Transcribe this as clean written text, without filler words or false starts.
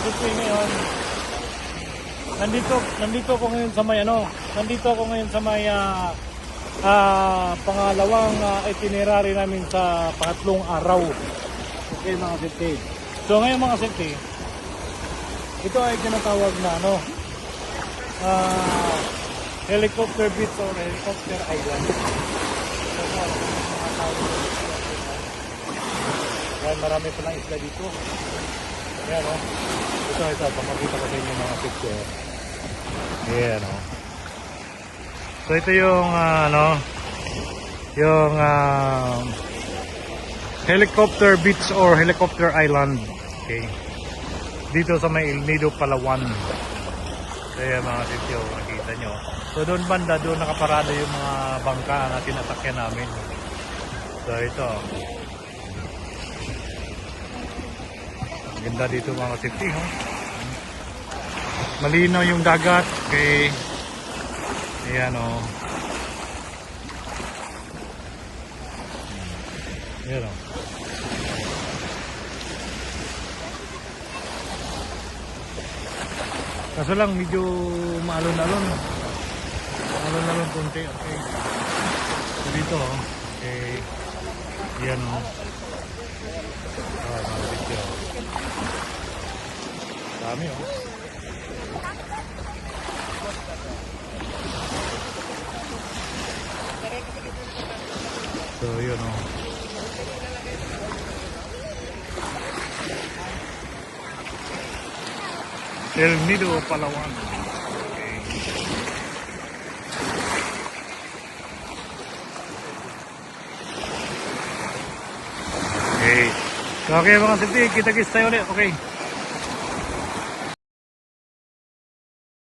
siyempre ngayon, nandito ako ngayon sa may pangalawang itinerary namin sa pangatlong araw. Okay mga siyempre. So ngayon mga siyempre, ito ay tinatawag na helicopter beach or helicopter island. Yan, marami palang isla dito. Yan ito, pamakita ko sa inyo mga picture. Yan so ito yung helicopter beach or helicopter island. Okay. Dito sa may El Nido, Palawan. Kaya mga sityo, nakita nyo. So doon banda, doon nakaparado yung mga bangka na tinatakyan namin. So ito. Ganda dito mga sityo. Malinaw yung dagat. Okay. Ayan Ayan Kaso lang medyo maalon-alon konti. Okay. So dito okay. Yan mga picture. Dami So yun El Nido, Palawan. Okay. Okay mga sipti, kita-kits tayo ulit. Okay.